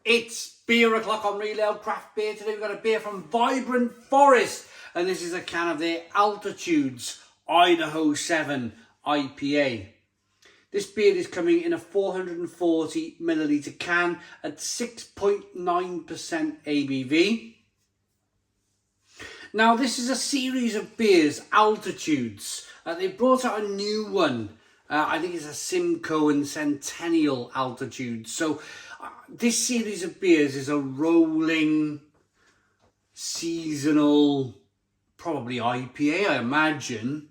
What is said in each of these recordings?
It's beer o'clock on Real Ale Craft Beer. Today we've got a beer from Vibrant Forest, and this is a can of their Altitudes Idaho 7 IPA. This beer is coming in a 440 milliliter can at 6.9% ABV. Now this is a series of beers, Altitudes. They brought out a new one. I think it's a Simcoe and Centennial Altitude. So this series of beers is a rolling, seasonal, probably IPA, I imagine,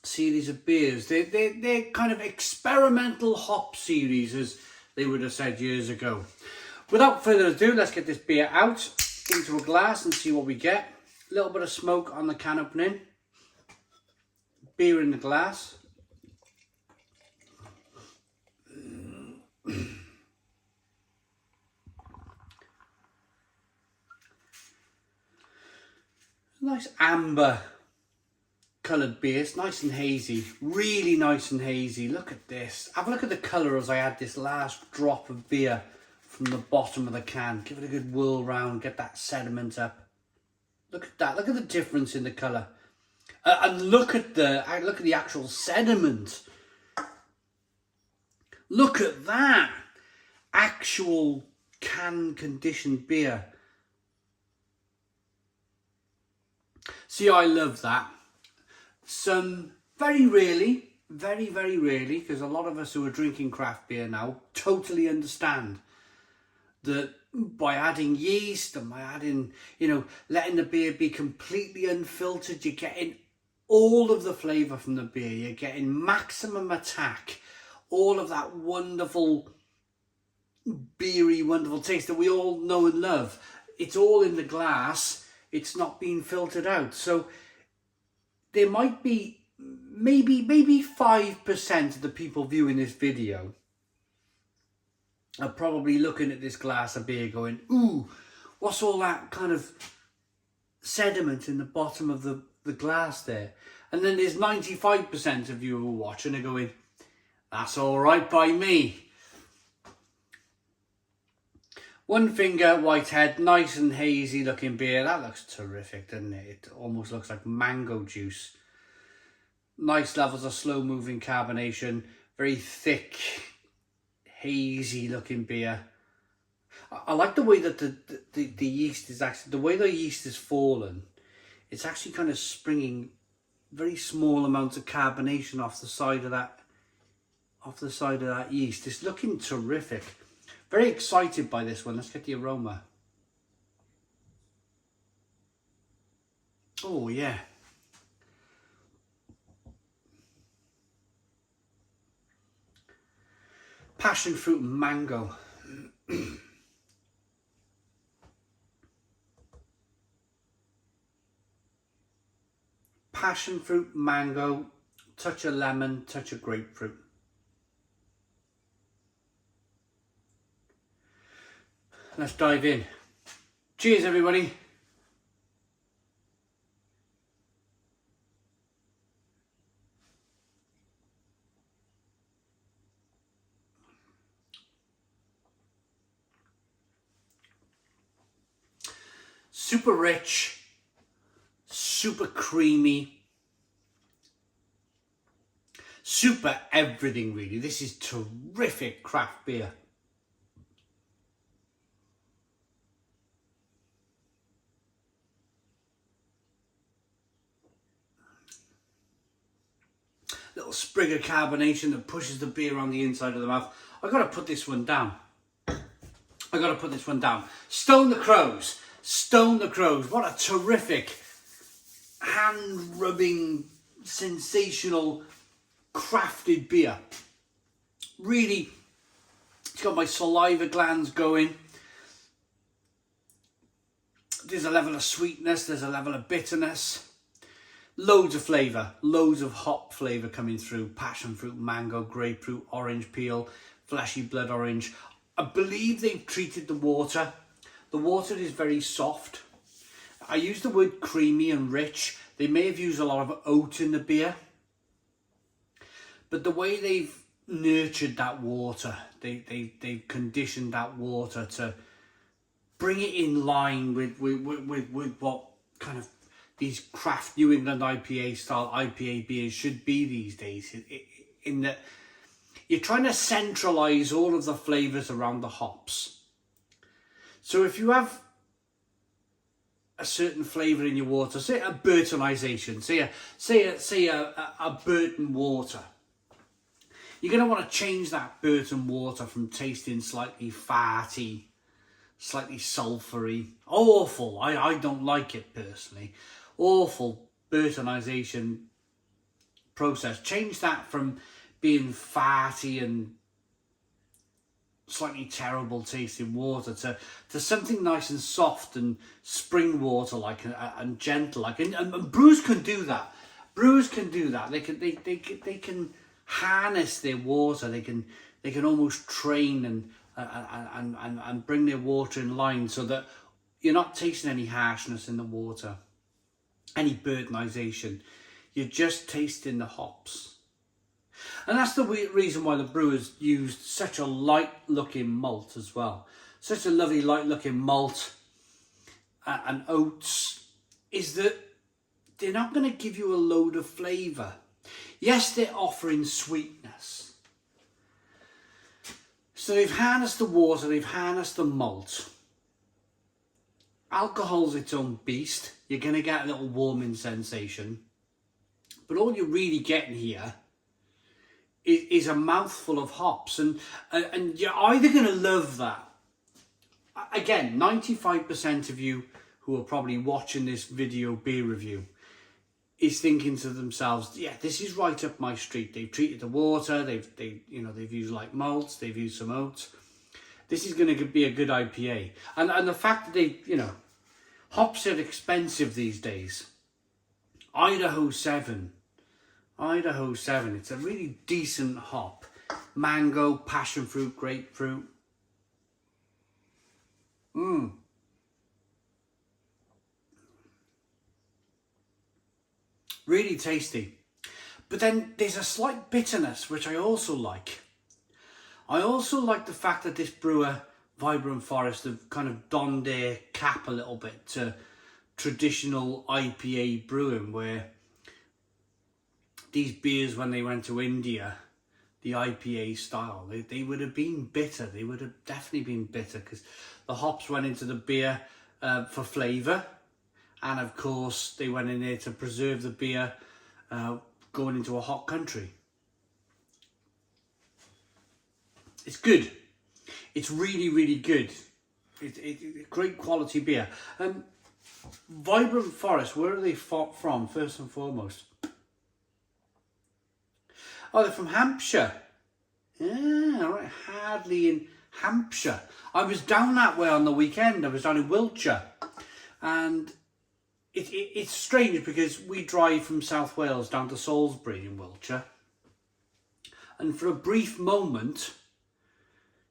series of beers. They're kind of experimental hop series, as they would have said years ago. Without further ado, let's get this beer out into a glass and see what we get. A little bit of smoke on the can opening. Beer in the glass. Nice amber coloured beer. It's nice and hazy. Really nice and hazy. Look at this. Have a look at the colour as I add this last drop of beer from the bottom of the can. Give it a good whirl round. Get that sediment up. Look at that. Look at the difference in the colour. And look at the actual sediment. Look at that. Actual can conditioned beer. See, I love that. Some very rarely, very rarely, because a lot of us who are drinking craft beer now totally understand that by adding yeast and by adding, letting the beer be completely unfiltered, you're getting all of the flavour from the beer. You're getting maximum attack. All of that wonderful, beery, wonderful taste that we all know and love. It's all in the glass. It's not being filtered out. So there might be maybe 5% of the people viewing this video are probably looking at this glass of beer going, ooh, what's all that kind of sediment in the bottom of the glass there? And then there's 95% of you who are watching are going, that's all right by me. One Finger Whitehead, nice and hazy looking beer. That looks terrific, doesn't it? It almost looks like mango juice. Nice levels of slow moving carbonation. Very thick, hazy looking beer. I like the way that the yeast is actually, the way the yeast is fallen, it's actually kind of springing very small amounts of carbonation off the side of that yeast. It's looking terrific. Very excited by this one. Let's get the aroma. Oh yeah. Passion fruit and mango. Passion fruit, mango, touch of lemon, touch of grapefruit. Let's dive in. Cheers, everybody. Super rich, super creamy, super everything really. This is terrific craft beer. Little sprig of carbonation that pushes the beer on the inside of the mouth. I've got to put this one down. Stone the Crows. Stone the Crows. What a terrific, hand-rubbing, sensational, crafted beer. Really, it's got my saliva glands going. There's a level of sweetness. There's a level of bitterness. Loads of flavour, loads of hop flavour coming through. Passion fruit, mango, grapefruit, orange peel, fleshy blood orange. I believe they've treated the water. The water is very soft. I use the word creamy and rich. They may have used a lot of oat in the beer. But the way they've nurtured that water. They've conditioned that water to bring it in line with what kind of these craft New England IPA style IPA beers should be these days. In that you're trying to centralize all of the flavors around the hops. So if you have a certain flavor in your water, say a Burtonization, say a Burton water, you're going to want to change that Burton water from tasting slightly fatty, slightly sulfury, awful. I don't like it personally. Awful Burtonization process. Change that from being fatty and slightly terrible tasting water to something nice and soft and spring water like and gentle like, and brewers can do that. Brewers can do that. They can harness their water. They can almost train and bring their water in line so that you're not tasting any harshness in the water, any Burtonization. You're just tasting the hops. And that's the reason why the brewers used such a light looking malt as well. Such a lovely light looking malt and oats, is that they're not going to give you a load of flavour. Yes, they're offering sweetness. So they've harnessed the water, they've harnessed the malt. Alcohol's its own beast. You're going to get a little warming sensation. But all you're really getting here is a mouthful of hops. And you're either going to love that. Again, 95% of you who are probably watching this video beer review is thinking to themselves, yeah, this is right up my street. They've treated the water, they've used light malts, they've used some oats. This is going to be a good IPA. And the fact that hops are expensive these days. Idaho 7, it's a really decent hop. Mango, passion fruit, grapefruit. Really tasty. But then there's a slight bitterness, which I also like. I also like the fact that this brewer, Vibrant Forest, have kind of donned their cap a little bit to traditional IPA brewing, where these beers, when they went to India, the IPA style, they would have been bitter. They would have definitely been bitter because the hops went into the beer for flavour. And of course, they went in there to preserve the beer going into a hot country. It's good. It's really, really good. It's great quality beer. Vibrant Forest, where are they from, first and foremost? Oh, they're from Hampshire. Yeah, all right. Hardly in Hampshire. I was down that way on the weekend. I was down in Wiltshire. And it's strange because we drive from South Wales down to Salisbury in Wiltshire. And for a brief moment,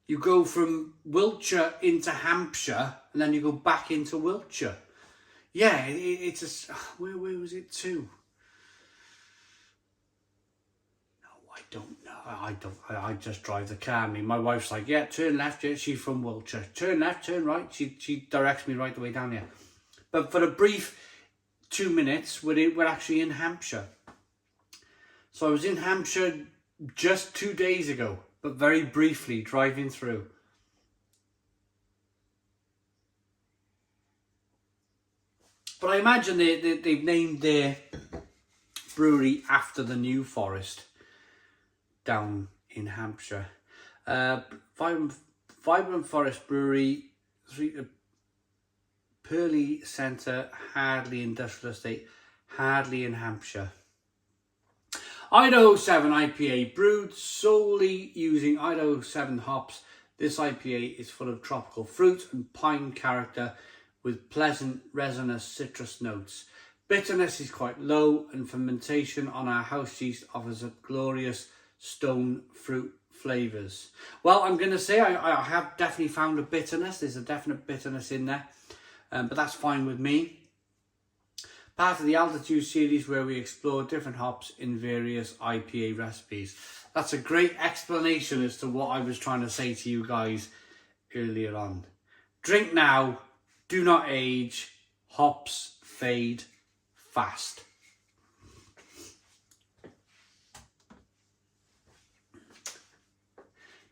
you go from Wiltshire into Hampshire and then you go back into Wiltshire. Yeah, it's a... Where was it to? I don't know. I just drive the car. I mean, my wife's like, yeah, turn left. Yeah, she's from Wiltshire. Turn left, turn right. She directs me right the way down here. But for a brief 2 minutes, we're actually in Hampshire. So I was in Hampshire just 2 days ago, but very briefly driving through. But I imagine they've named their brewery after the New Forest down in Hampshire. Vibrant Forest Brewery, Purley Centre, Hardley Industrial Estate, Hardley in Hampshire. Idaho 7 IPA, brewed solely using Idaho 7 hops. This IPA is full of tropical fruit and pine character with pleasant resinous citrus notes. Bitterness is quite low and fermentation on our house yeast offers a glorious stone fruit flavours. Well, I'm going to say I have definitely found a bitterness. There's a definite bitterness in there, but that's fine with me. Part of the Altitude series where we explore different hops in various IPA recipes. That's a great explanation as to what I was trying to say to you guys earlier on. Drink now, do not age, hops fade fast.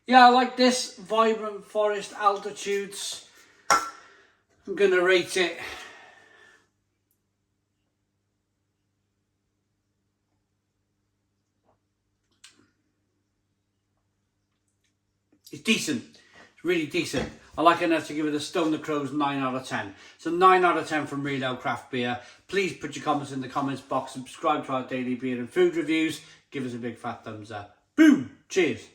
Yeah, I like this. Vibrant Forest Altitudes. I'm going to rate it it's decent. It's really decent. I like enough to give it a Stone the Crows 9 out of 10. So 9 out of 10 from Real Ale Craft Beer. Please put your comments in the comments box. Subscribe to our daily beer and food reviews. Give us a big fat thumbs up. Boom! Cheers.